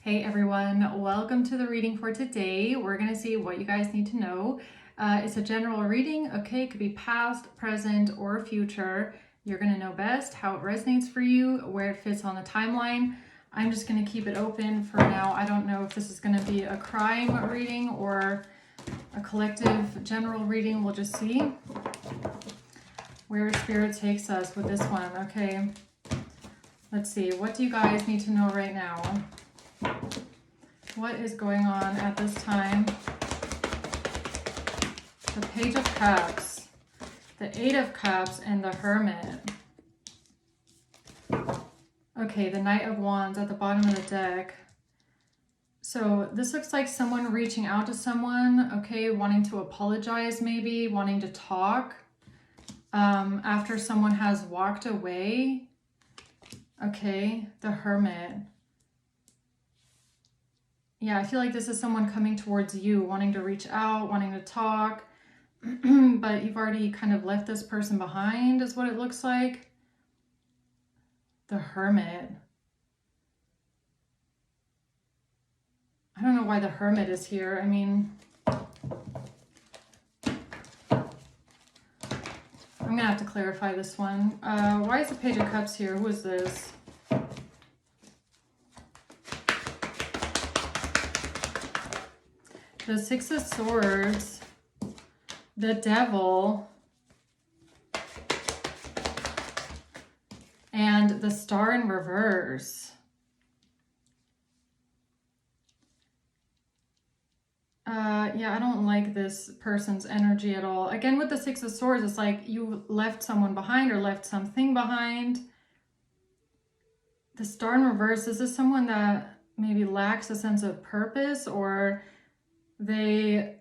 Hey everyone, welcome to the reading for today. We're going to see what you guys need to know. It's a general reading, okay? It could be past, present, or future. You're going to know best how it resonates for you, where it fits on the timeline. I'm just going to keep it open for now. I don't know if this is going to be a crime reading or a collective general reading. We'll just see where Spirit takes us with this one, okay? Let's see. What do you guys need to know right now? What is going on at this time? The Page of Cups, the Eight of Cups, and the Hermit. Okay, the Knight of Wands at the bottom of the deck. So this looks like someone reaching out to someone, okay, wanting to apologize maybe, wanting to talk after someone has walked away. Okay, the Hermit. Yeah, I feel like this is someone coming towards you, wanting to reach out, wanting to talk, but you've already kind of left this person behind, is what it looks like. The Hermit. I don't know why the Hermit is here. I mean, I'm going to have to clarify this one. Why is the Page of Cups here? Who is this? The Six of Swords, the Devil, and the Star in reverse. Yeah, I don't like this person's energy at all. Again, with the Six of Swords, it's like you left someone behind or left something behind. The Star in reverse, is this someone that maybe lacks a sense of purpose, or they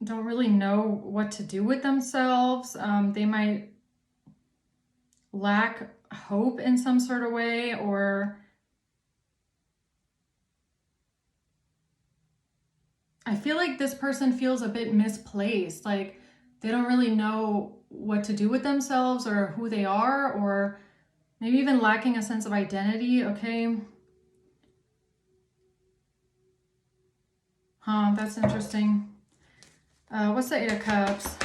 don't really know what to do with themselves? They might lack hope in some sort of way, or I feel like this person feels a bit misplaced, like they don't really know what to do with themselves or who they are, or maybe even lacking a sense of identity, okay? Huh, that's interesting. What's the Eight of Cups?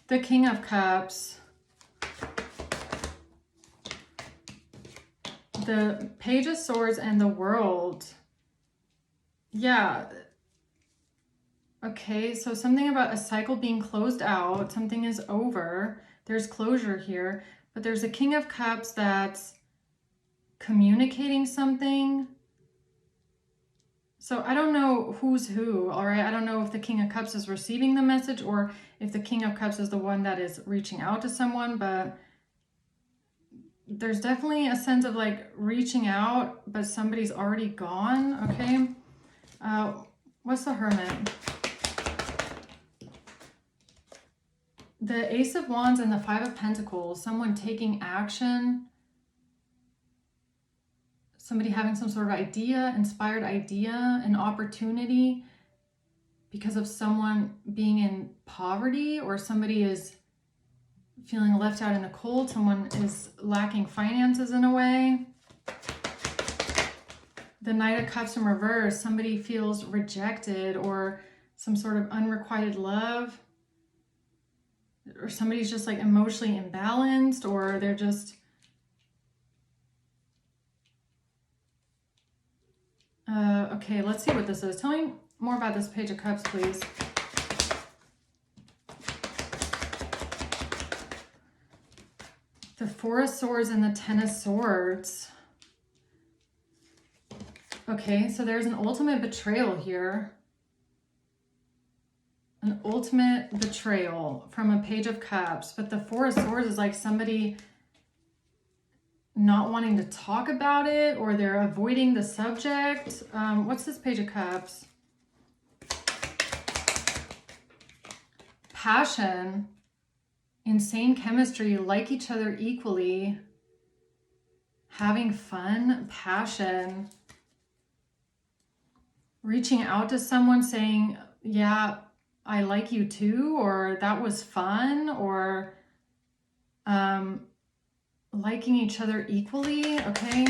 The King of Cups. The Page of Swords and the World. Yeah. Okay, so something about a cycle being closed out. Something is over. There's closure here. But there's a King of Cups that's communicating something. So I don't know who's who, all right? I don't know if the King of Cups is receiving the message or if the King of Cups is the one that is reaching out to someone, but there's definitely a sense of like reaching out, but somebody's already gone, okay? What's the Hermit? The Ace of Wands and the Five of Pentacles, someone taking action, somebody having some sort of idea, inspired idea, an opportunity because of someone being in poverty, or somebody is feeling left out in the cold, someone is lacking finances in a way. The Knight of Cups in reverse, somebody feels rejected or some sort of unrequited love, or somebody's just like emotionally imbalanced, or they're just okay, let's see what this is. Tell me more about this Page of Cups, please. The Four of Swords and the Ten of Swords. Okay, so there's an ultimate betrayal here. An ultimate betrayal from a Page of Cups. But the Four of Swords is like somebody not wanting to talk about it, or they're avoiding the subject. What's this Page of Cups? Passion, insane chemistry, like each other equally, having fun, passion, reaching out to someone saying, yeah, I like you too, or that was fun, or liking each other equally, okay?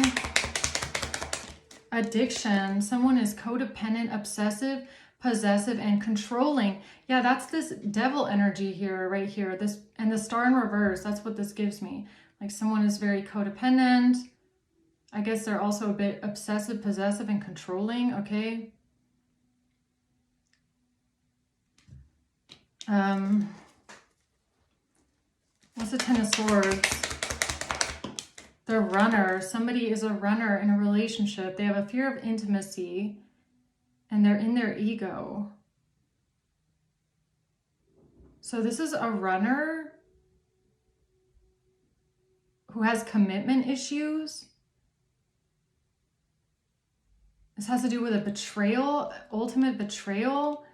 Addiction. Someone is codependent, obsessive, possessive, and controlling. Yeah, that's this devil energy here, right here. This and the star in reverse. That's what this gives me. Like someone is very codependent. I guess they're also a bit obsessive, possessive, and controlling. Okay. What's the Ten of Swords? The runner. Somebody is a runner in a relationship. They have a fear of intimacy and they're in their ego. So this is a runner who has commitment issues. This has to do with a betrayal, ultimate betrayal.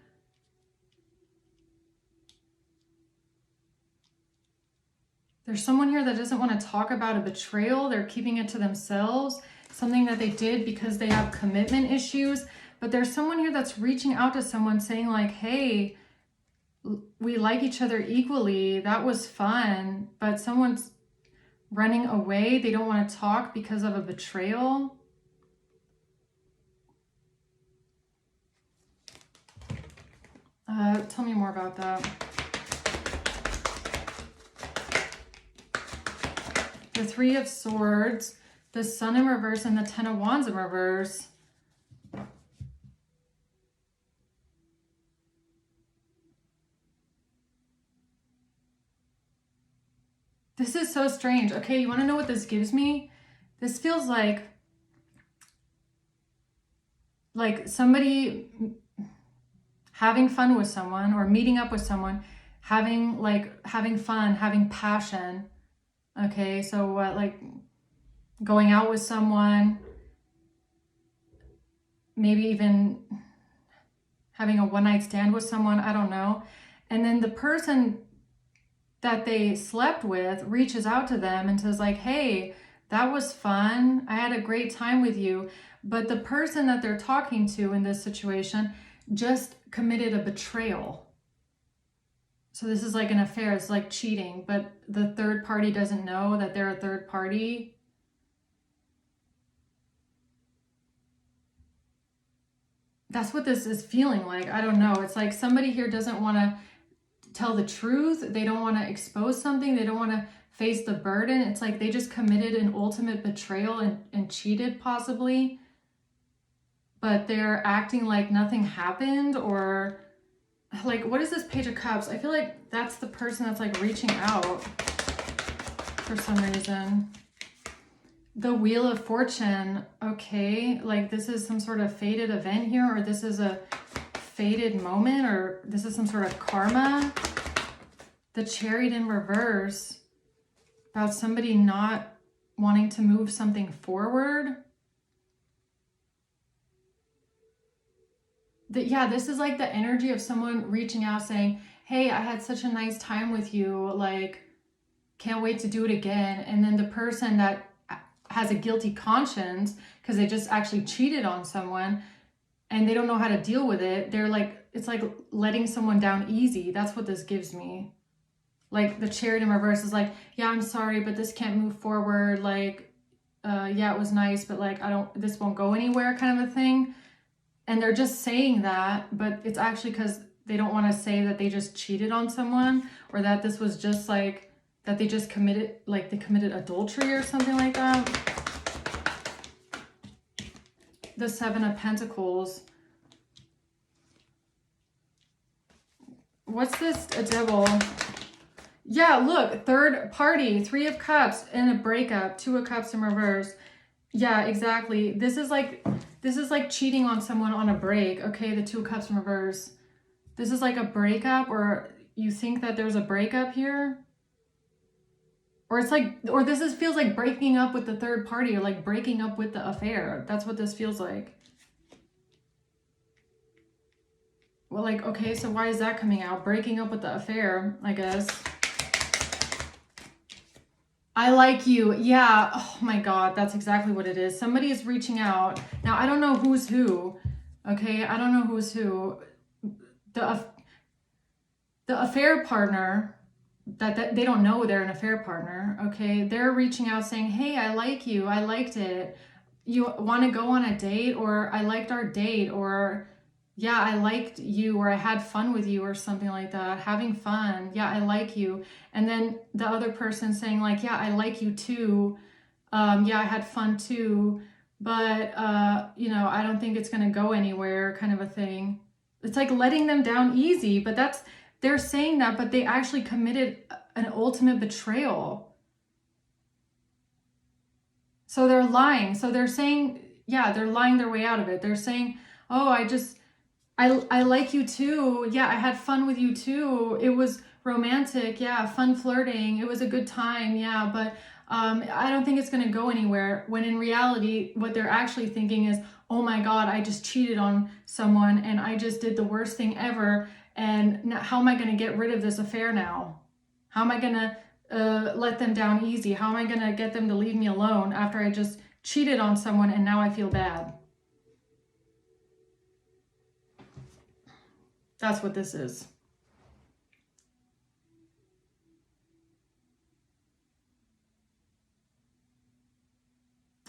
There's someone here that doesn't want to talk about a betrayal. They're keeping it to themselves, something that they did because they have commitment issues. But there's someone here that's reaching out to someone saying like, hey, we like each other equally. That was fun. But someone's running away. They don't want to talk because of a betrayal. Tell me more about that. The Three of Swords, the Sun in reverse, and the Ten of Wands in reverse. This is so strange. Okay, you want to know what this gives me? This feels like somebody having fun with someone or meeting up with someone, having fun, having passion. Okay, so what, like going out with someone, maybe even having a one-night stand with someone, I don't know. And then the person that they slept with reaches out to them and says like, hey, that was fun. I had a great time with you. But the person that they're talking to in this situation just committed a betrayal. So this is like an affair. It's like cheating, but the third party doesn't know that they're a third party. That's what this is feeling like. I don't know. It's like somebody here doesn't want to tell the truth. They don't want to expose something. They don't want to face the burden. It's like they just committed an ultimate betrayal and cheated possibly. But they're acting like nothing happened, or like, what is this Page of Cups? I feel like that's the person that's like reaching out for some reason. The Wheel of Fortune. Okay, like this is some sort of fated event here, or this is a fated moment, or this is some sort of karma. The Chariot in reverse, about somebody not wanting to move something forward. Yeah, this is like the energy of someone reaching out saying, hey, I had such a nice time with you, like can't wait to do it again. And then the person that has a guilty conscience because they just actually cheated on someone and they don't know how to deal with it, they're like, it's like letting someone down easy. That's what this gives me. Like the Chariot in reverse is like, yeah, I'm sorry, but this can't move forward. Like, yeah, it was nice, but like, this won't go anywhere kind of a thing. And they're just saying that, but it's actually because they don't want to say that they just cheated on someone, or that this was just like, that they just committed, like they committed adultery or something like that. The Seven of Pentacles. What's this? A devil. Yeah, look, third party, Three of Cups and a breakup, Two of Cups in reverse. Yeah, exactly. This is like cheating on someone on a break. Okay, the Two of Cups in reverse. This is like a breakup, or you think that there's a breakup here. Or it's like, or feels like breaking up with the third party, or like breaking up with the affair. That's what this feels like. Well, like, okay, so why is that coming out? Breaking up with the affair, I guess. I like you. Yeah. Oh my God. That's exactly what it is. Somebody is reaching out. Now, I don't know who's who. Okay. I don't know who's who. The affair partner, that they don't know they're an affair partner. Okay. They're reaching out saying, hey, I like you. I liked it. you want to go on a date, or I liked our date, or yeah, I liked you, or I had fun with you, or something like that. Having fun. Yeah, I like you. And then the other person saying like, yeah, I like you too. Yeah, I had fun too, but you know, I don't think it's going to go anywhere, kind of a thing. It's like letting them down easy, but they're saying that, but they actually committed an ultimate betrayal. So they're lying. So they're saying, yeah, they're lying their way out of it. They're saying, oh, I like you too. Yeah, I had fun with you too. It was romantic. Yeah, fun flirting. It was a good time. Yeah, but I don't think it's going to go anywhere. When in reality, what they're actually thinking is, oh my God, I just cheated on someone and I just did the worst thing ever. And now, how am I going to get rid of this affair now? How am I going to let them down easy? How am I going to get them to leave me alone after I just cheated on someone and now I feel bad? That's what this is.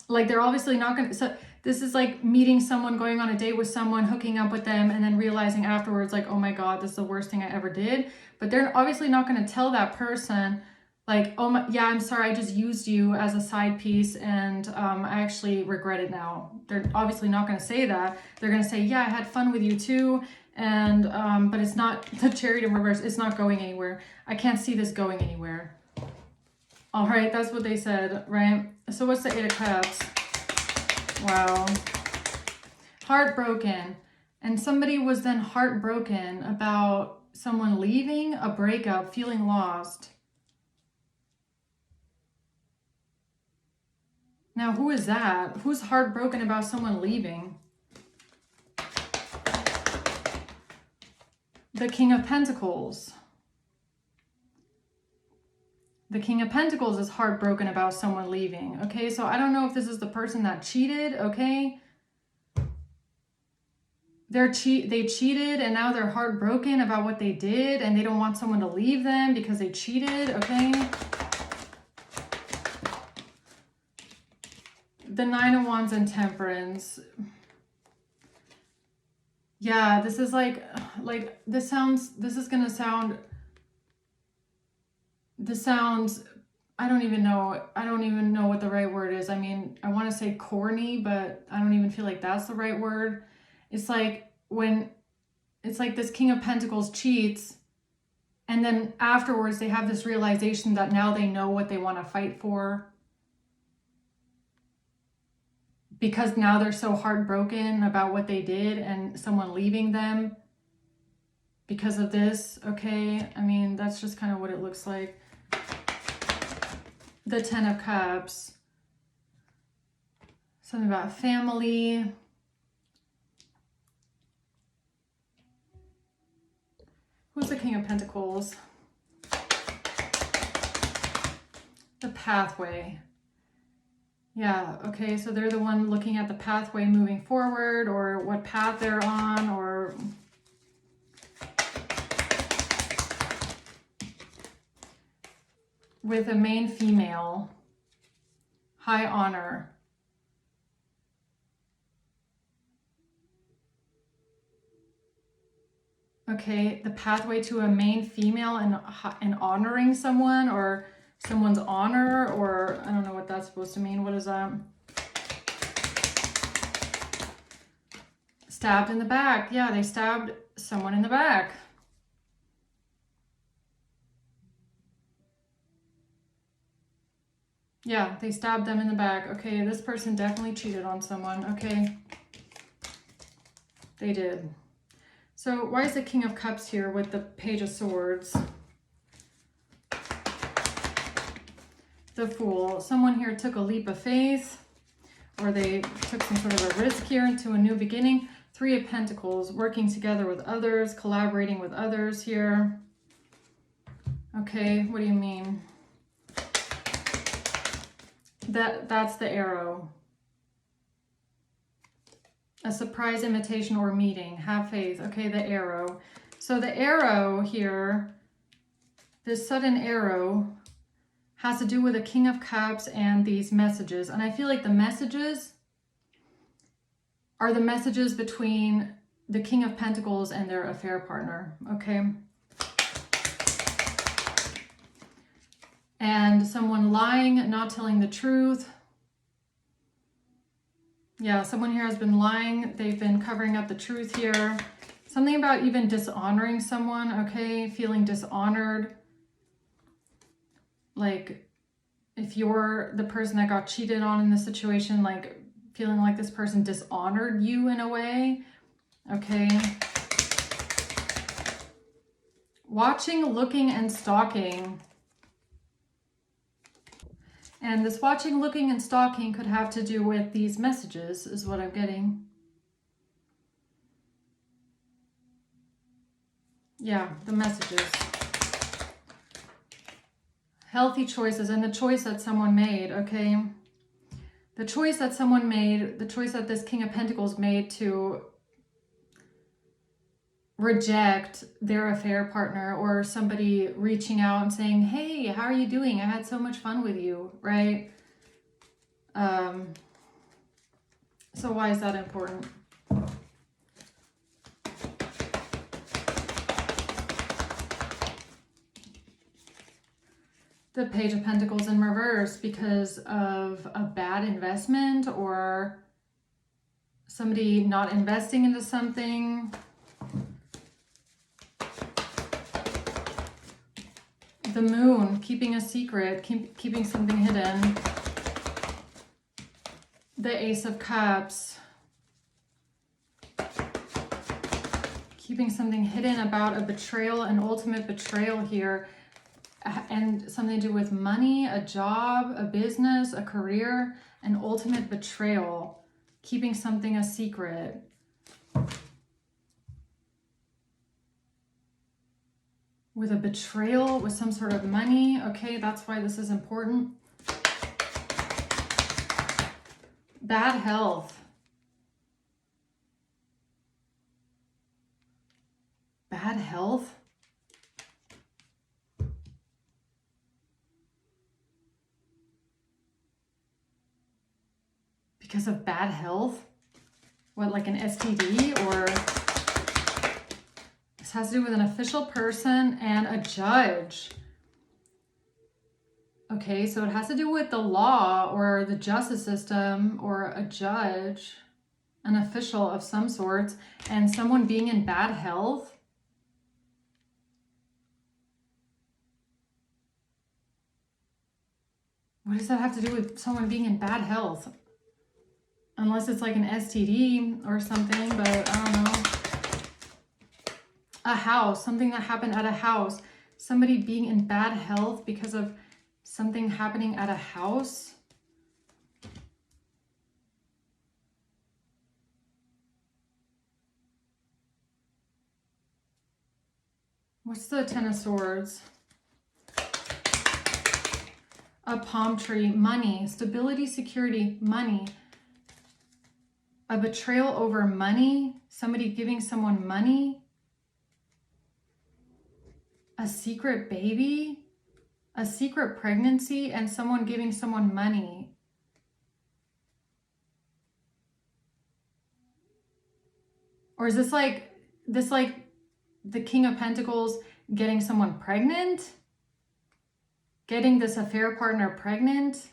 Like, they're obviously not going to, so this is like meeting someone, going on a date with someone, hooking up with them, and then realizing afterwards, like, oh my God, this is the worst thing I ever did. But they're obviously not going to tell that person, like, oh my, yeah, I'm sorry, I just used you as a side piece, and I actually regret it now. They're obviously not going to say that. They're going to say, yeah, I had fun with you too, and but it's not, the chariot in reverse, it's not going anywhere. I can't see this going anywhere. All right, that's what they said, right? So what's the Eight of Cups? Wow. Heartbroken. And somebody was then heartbroken about someone leaving, a breakup, feeling lost. Now, who is that? Who's heartbroken about someone leaving? The King of Pentacles. The King of Pentacles is heartbroken about someone leaving. Okay, so I don't know if this is the person that cheated, okay? They cheated and now they're heartbroken about what they did and they don't want someone to leave them because they cheated, okay? The Nine of Wands and Temperance. Yeah, this is like this is gonna sound, I don't even know what the right word is. I mean, I want to say corny, but I don't even feel like that's the right word. It's like this King of Pentacles cheats, and then afterwards they have this realization that now they know what they want to fight for. Because now they're so heartbroken about what they did and someone leaving them because of this, okay? I mean, that's just kind of what it looks like. The Ten of Cups. Something about family. Who's the King of Pentacles? The pathway. Yeah, okay, so they're the one looking at the pathway moving forward, or what path they're on, or... With a main female. High honor. Okay, the pathway to a main female and honoring someone, or someone's honor, or I don't know what that's supposed to mean. What is that? Stabbed in the back. Yeah, they stabbed someone in the back. Yeah, they stabbed them in the back. Okay, this person definitely cheated on someone. Okay. They did. So why is the King of Cups here with the Page of Swords? The Fool. Someone here took a leap of faith, or they took some sort of a risk here into a new beginning. Three of Pentacles, working together with others, collaborating with others here. Okay, what do you mean? That's the Arrow. A surprise invitation or meeting. Have faith. Okay, the Arrow. So the Arrow here, this sudden arrow, has to do with the King of Cups and these messages. And I feel like the messages are the messages between the King of Pentacles and their affair partner, okay? And someone lying, not telling the truth. Yeah, someone here has been lying. They've been covering up the truth here. Something about even dishonoring someone, okay? Feeling dishonored. Like, if you're the person that got cheated on in this situation, like feeling like this person dishonored you in a way, okay? Watching, looking, and stalking. And this watching, looking, and stalking could have to do with these messages, is what I'm getting. Yeah, the messages. Healthy choices and the choice that someone made, okay? The choice that someone made, the choice that this King of Pentacles made to reject their affair partner, or somebody reaching out and saying, hey, how are you doing? I had so much fun with you, right? So why is that important? The Page of Pentacles in reverse, because of a bad investment or somebody not investing into something. The Moon, keeping a secret, keeping something hidden. The Ace of Cups, keeping something hidden about a betrayal, an ultimate betrayal here. And something to do with money, a job, a business, a career, an ultimate betrayal, keeping something a secret. With a betrayal, with some sort of money, okay, that's why this is important. Bad health. Bad health? Because of bad health? What, like an STD? Or this has to do with an official person and a judge. Okay, so it has to do with the law or the justice system or a judge, an official of some sort, and someone being in bad health. What does that have to do with someone being in bad health? Unless it's like an STD or something, but I don't know. A house, something that happened at a house. Somebody being in bad health because of something happening at a house. What's the Ten of Swords? A palm tree, money, stability, security, money. A betrayal over money, somebody giving someone money. A secret baby, a secret pregnancy, and someone giving someone money. Or is this like the King of Pentacles getting someone pregnant? Getting this affair partner pregnant?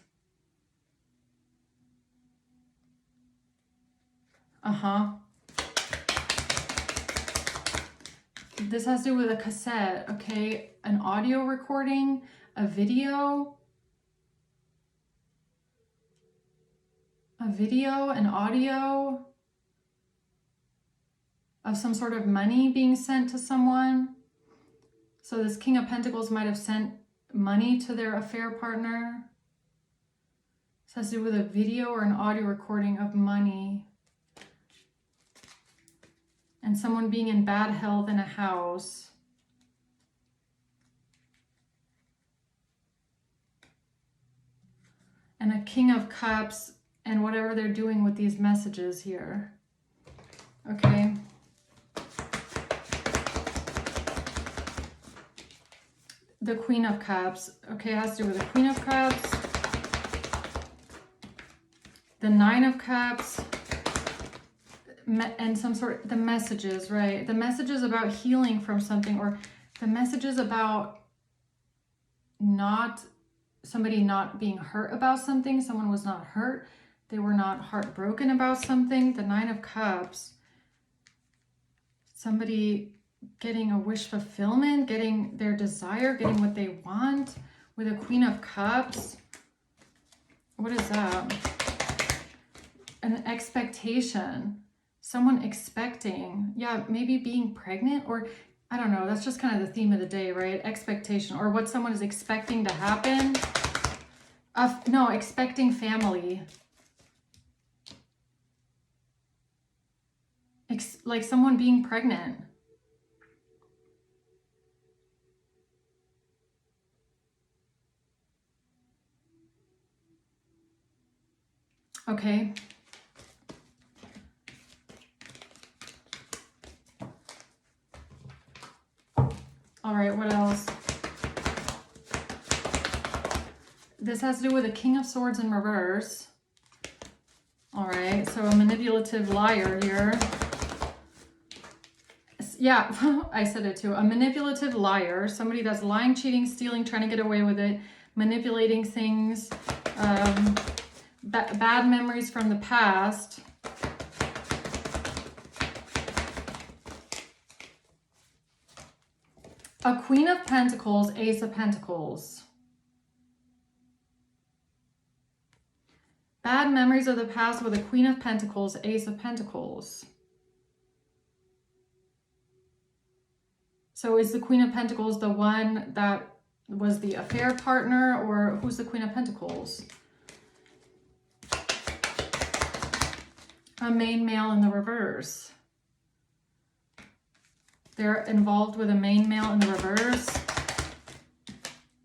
This has to do with a cassette, okay? An audio recording, a video. An audio of some sort of money being sent to someone. So this King of Pentacles might have sent money to their affair partner. This has to do with a video or an audio recording of money. And someone being in bad health in a house. And a King of Cups and whatever they're doing with these messages here. Okay. The Queen of Cups. Okay, it has to do with the Queen of Cups. The Nine of Cups. and some sort, the messages, right? The messages about healing from something, or the messages about somebody not being hurt about something. Someone was not hurt. They were not heartbroken about something. The Nine of Cups. Somebody getting a wish fulfillment, getting their desire, getting what they want with a Queen of Cups. What is that? An expectation. Someone expecting. Yeah, maybe being pregnant, or I don't know. That's just kind of the theme of the day, right? Expectation, or what someone is expecting to happen. No, expecting family. Like someone being pregnant. Okay. All right, what else? This has to do with a King of Swords in reverse. All right, so a manipulative liar here. Yeah, I said it too. A manipulative liar, somebody that's lying, cheating, stealing, trying to get away with it, manipulating things, bad memories from the past. A Queen of Pentacles, Ace of Pentacles. Bad memories of the past with a Queen of Pentacles, Ace of Pentacles. So is the Queen of Pentacles the one that was the affair partner, or who's the Queen of Pentacles? A main male in the reverse. They're involved with a main male in the reverse.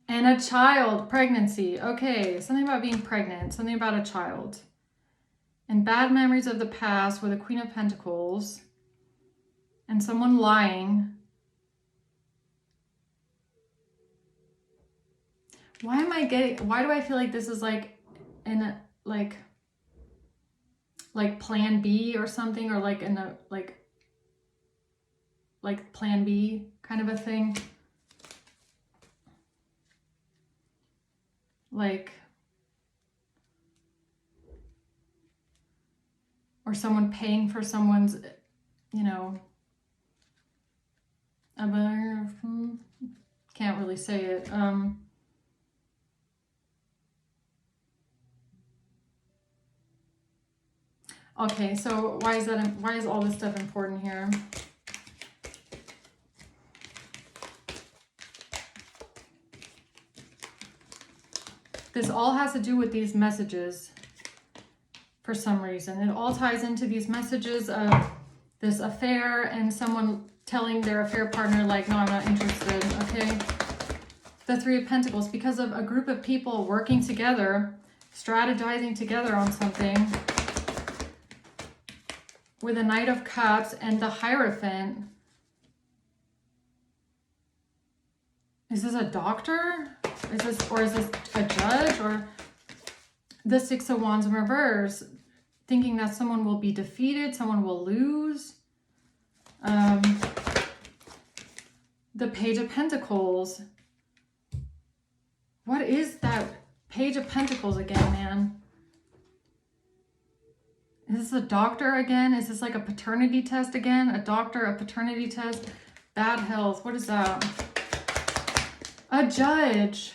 And a child, pregnancy. Okay, something about being pregnant, something about a child. And bad memories of the past with a Queen of Pentacles. And someone lying. Why do I feel like this is like in a, like plan B or something, or like in a, like plan B kind of a thing? Like, or someone paying for someone's, you know, can't really say it. Okay, so why is all this stuff important here? This all has to do with these messages for some reason. It all ties into these messages of this affair and someone telling their affair partner, like, no, I'm not interested, okay? The Three of Pentacles, because of a group of people working together, strategizing together on something, with a Knight of Cups and the Hierophant. Is this a doctor? Is this a judge? Or the Six of Wands in reverse, thinking that someone will be defeated, someone will lose. The Page of Pentacles. What is that Page of Pentacles again, man? Is this a doctor again? Is this like a paternity test again? A doctor, a paternity test? Bad health. What is that? A judge.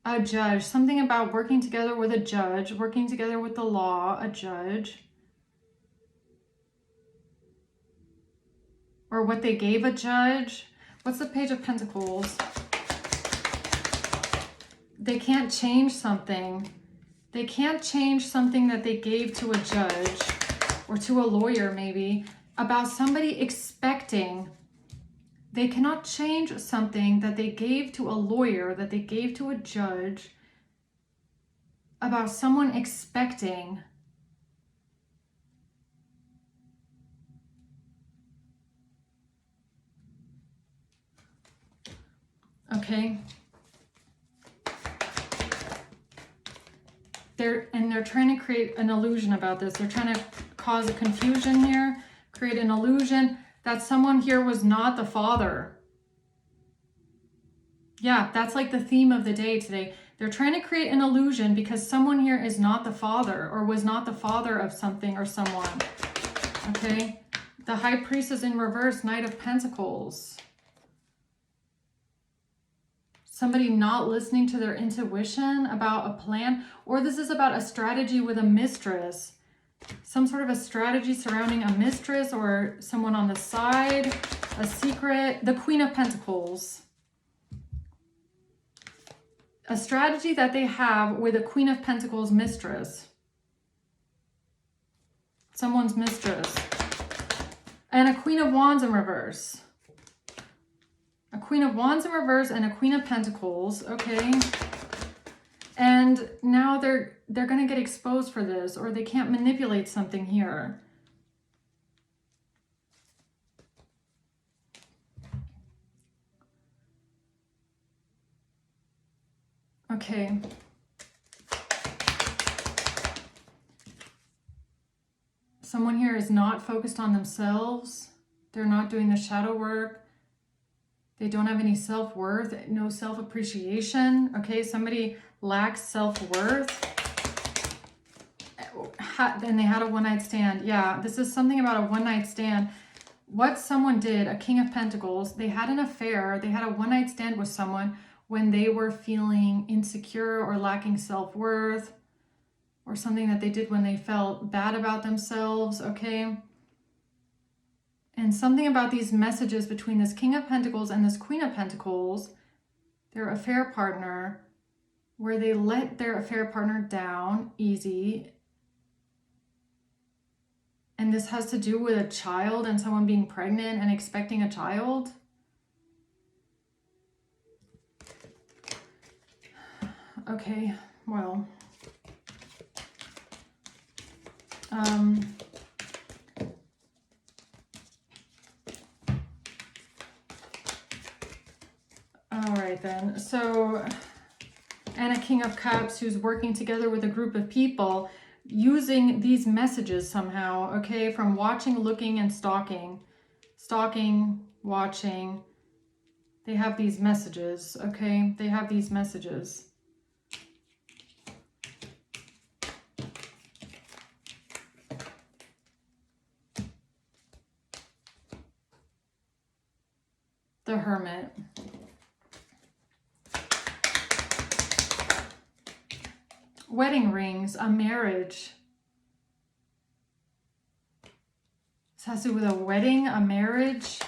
A judge. Something about working together with a judge. Working together with the law. A judge. Or what they gave a judge. What's the Page of Pentacles? They can't change something. They can't change something that they gave to a judge or to a lawyer maybe about somebody expecting. They cannot change something that they gave to a lawyer, that they gave to a judge about someone expecting. Okay. they're trying to create an illusion about this. They're trying to cause a confusion here, create an illusion that someone here was not the father. Yeah, that's like the theme of the day today. They're trying to create an illusion because someone here is not the father or was not the father of something or someone. Okay? The High Priestess in reverse, Knight of Pentacles. Somebody not listening to their intuition about a plan, or this is about a strategy with a mistress. Some sort of a strategy surrounding a mistress or someone on the side, a secret. The Queen of Pentacles. A strategy that they have with a Queen of Pentacles mistress. Someone's mistress. And a Queen of Wands in reverse. A Queen of Wands in reverse and a Queen of Pentacles, okay? And now they're going to get exposed for this, or they can't manipulate something here. Okay. Someone here is not focused on themselves. They're not doing the shadow work. They don't have any self-worth, no self-appreciation. Okay, somebody lacks self-worth. And they had a one-night stand. Yeah, this is something about a one-night stand. What someone did, a King of Pentacles, they had an affair. They had a one-night stand with someone when they were feeling insecure or lacking self-worth, or something that they did when they felt bad about themselves, okay? And something about these messages between this King of Pentacles and this Queen of Pentacles, their affair partner, where they let their affair partner down easy. And this has to do with a child and someone being pregnant and expecting a child. Okay, well. All right then, so, and a King of Cups who's working together with a group of people using these messages somehow, okay, from watching, looking, and stalking. Stalking, watching. They have these messages, okay? They have these messages. The Hermit. Wedding rings, a marriage. This has to do with a wedding, a marriage,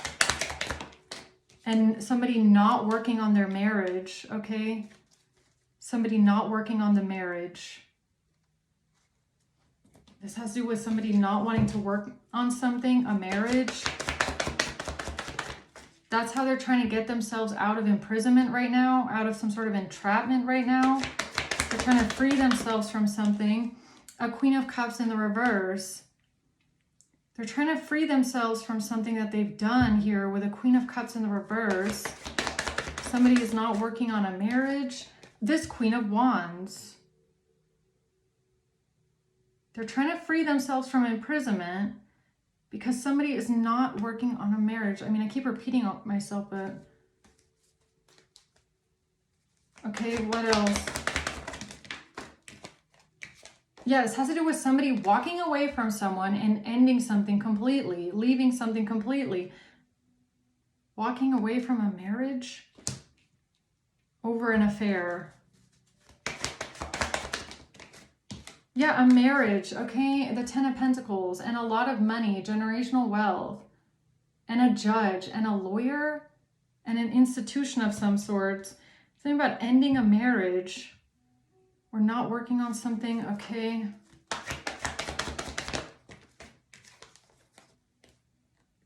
and somebody not working on their marriage, okay? Somebody not working on the marriage. This has to do with somebody not wanting to work on something, a marriage. That's how they're trying to get themselves out of imprisonment right now, out of some sort of entrapment right now. They're trying to free themselves from something. A Queen of Cups in the reverse. They're trying to free themselves from something that they've done here with a Queen of Cups in the reverse. Somebody is not working on a marriage. This Queen of Wands. They're trying to free themselves from imprisonment because somebody is not working on a marriage. I mean, I keep repeating myself, but... Okay, what else? Yeah, this has to do with somebody walking away from someone and ending something completely, leaving something completely. Walking away from a marriage over an affair. Yeah, a marriage, okay? The Ten of Pentacles and a lot of money, generational wealth, and a judge and a lawyer and an institution of some sort. Something about ending a marriage. We're not working on something, okay?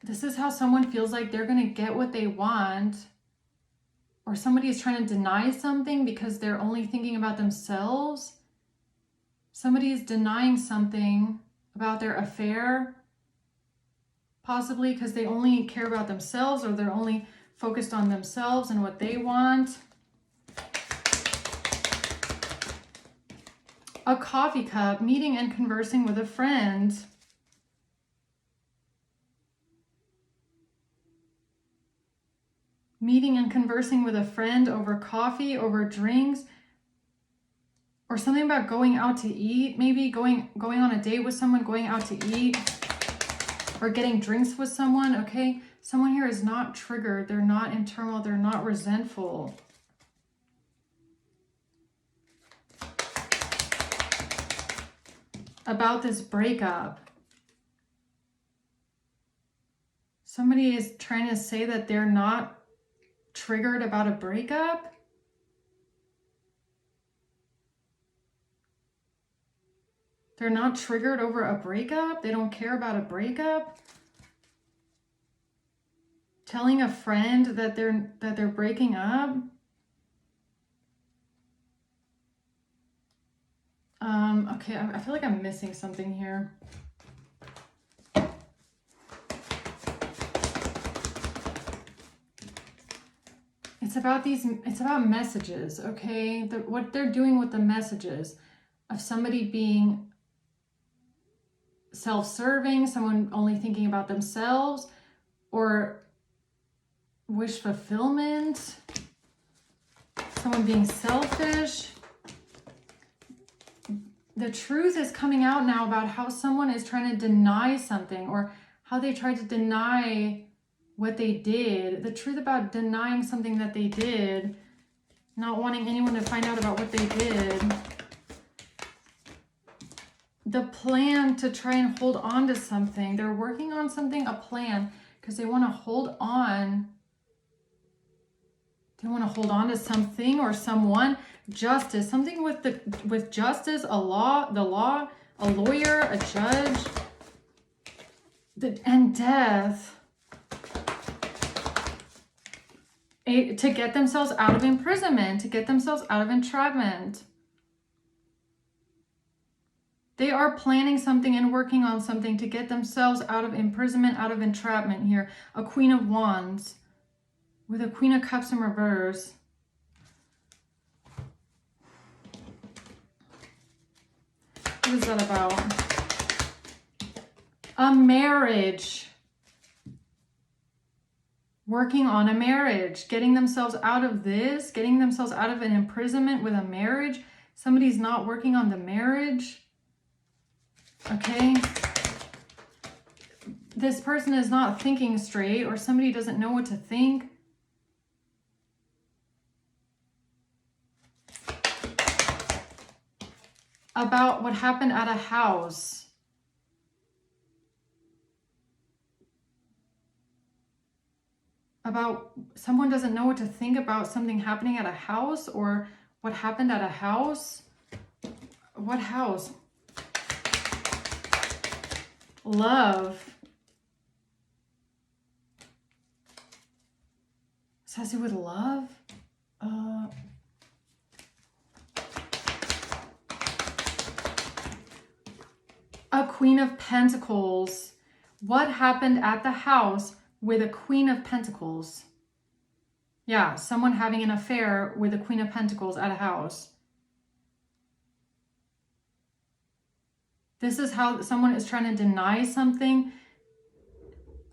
This is how someone feels like they're going to get what they want, or somebody is trying to deny something because they're only thinking about themselves. Somebody is denying something about their affair, possibly because they only care about themselves, or they're only focused on themselves and what they want. A coffee cup, meeting and conversing with a friend. Meeting and conversing with a friend over coffee, over drinks, or something about going out to eat, maybe going on a date with someone, going out to eat, or getting drinks with someone, okay? Someone here is not triggered. They're not in turmoil. They're not resentful. About this breakup. Somebody is trying to say that they're not triggered about a breakup. They're not triggered over a breakup. They don't care about a breakup. Telling a friend that they're breaking up. Okay, I feel like I'm missing something here. It's about messages, okay? What they're doing with the messages of somebody being self-serving, someone only thinking about themselves, or wish fulfillment, someone being selfish. The truth is coming out now about how someone is trying to deny something, or how they tried to deny what they did. The truth about denying something that they did, not wanting anyone to find out about what they did. The plan to try and hold on to something. They're working on something, a plan, because they want to hold on. They want to hold on to something or someone. Justice, something with justice, the law, a lawyer, a judge, and death. To get themselves out of imprisonment, to get themselves out of entrapment. They are planning something and working on something to get themselves out of imprisonment, out of entrapment here. A Queen of Wands with a Queen of Cups in reverse. What is that about? A marriage. Working on a marriage. Getting themselves out of this. Getting themselves out of an imprisonment with a marriage. Somebody's not working on the marriage. Okay. This person is not thinking straight, or somebody doesn't know what to think. About what happened at a house. About someone doesn't know what to think about something happening at a house, or what happened at a house. What house? Love. This has to do with love? A Queen of Pentacles. What happened at the house with a Queen of Pentacles? Yeah, someone having an affair with a Queen of Pentacles at a house. This is how someone is trying to deny something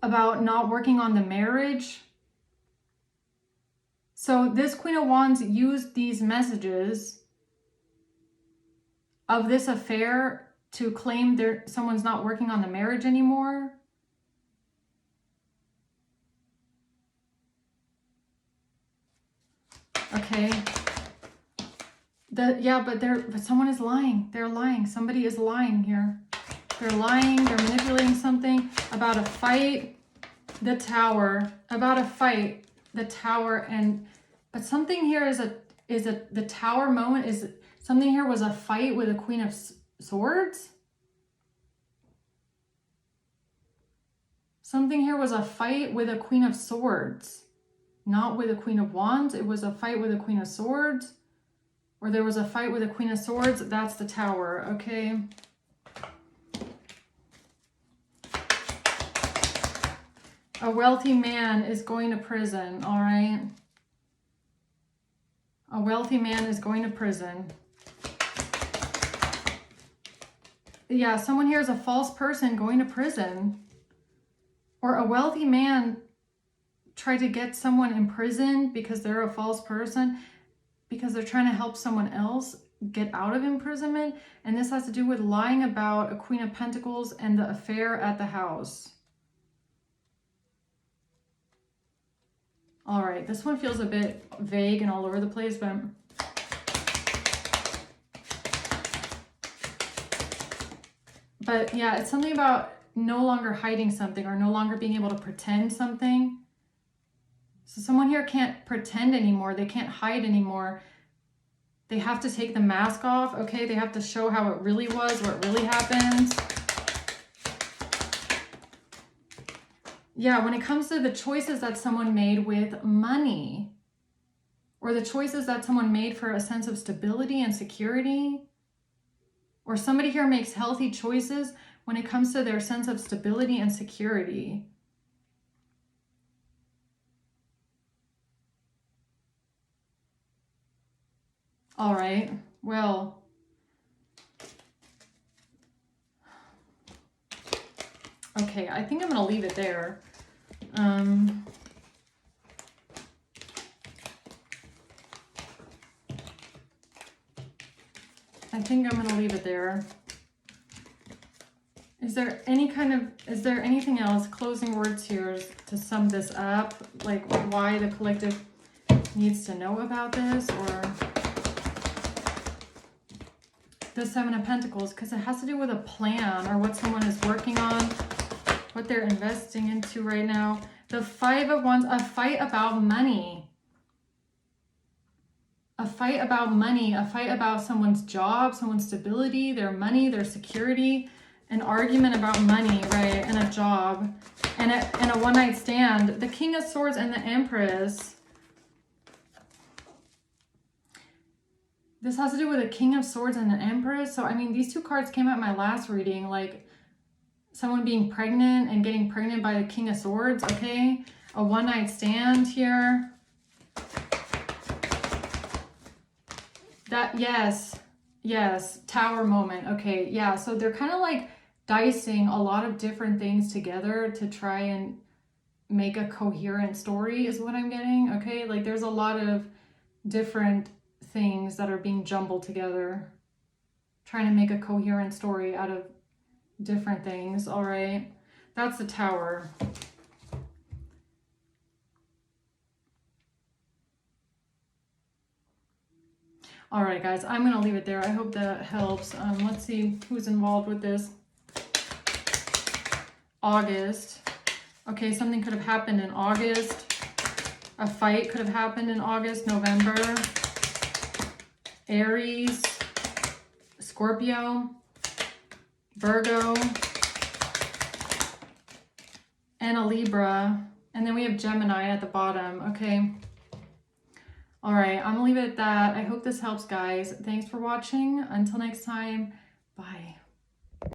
about not working on the marriage. So this Queen of Wands used these messages of this affair to claim someone's not working on the marriage anymore. Okay. But someone is lying. They're lying. Somebody is lying here. They're lying. They're manipulating something about a fight. The Tower. About a fight. The Tower. But something here the Tower moment is something here was a fight with a Queen of Swords. Something here was a fight with a Queen of Swords. Not with a Queen of Wands. It was a fight with a Queen of Swords. Or there was a fight with a Queen of Swords. That's the Tower, okay? A wealthy man is going to prison, all right? A wealthy man is going to prison. yeah, someone here is a false person going to prison. Or a wealthy man tried to get someone in prison because they're a false person, because they're trying to help someone else get out of imprisonment. And this has to do with lying about a Queen of Pentacles and the affair at the house. All right, this one feels a bit vague and all over the place, but yeah, it's something about no longer hiding something or no longer being able to pretend something. So someone here can't pretend anymore. They can't hide anymore. They have to take the mask off, okay? They have to show how it really was, what really happened. Yeah, when it comes to the choices that someone made with money, or the choices that someone made for a sense of stability and security, or somebody here makes healthy choices when it comes to their sense of stability and security. All right, well, okay, I think I'm going to leave it there. I think I'm going to leave it there. Is there anything else, closing words here to sum this up? Like why the collective needs to know about this, or the Seven of Pentacles, because it has to do with a plan or what someone is working on, what they're investing into right now. The Five of Wands, a fight about money. A fight about money, a fight about someone's job, someone's stability, their money, their security, an argument about money, right, and a job, and a one-night stand. The King of Swords and the Empress. This has to do with a King of Swords and an Empress. So, I mean, these two cards came out in my last reading, like someone being pregnant and getting pregnant by the King of Swords, okay? A one-night stand here. That, yes, Tower moment. Okay, yeah, so they're kind of like dicing a lot of different things together to try and make a coherent story is what I'm getting, okay? Like there's a lot of different things that are being jumbled together, trying to make a coherent story out of different things, all right? That's the Tower. All right, guys, I'm going to leave it there. I hope that helps. Let's see who's involved with this. August. Okay, something could have happened in August. A fight could have happened in August, November. Aries, Scorpio, Virgo, and a Libra. And then we have Gemini at the bottom, okay? All right, I'm gonna leave it at that. I hope this helps, guys. Thanks for watching. Until next time, bye.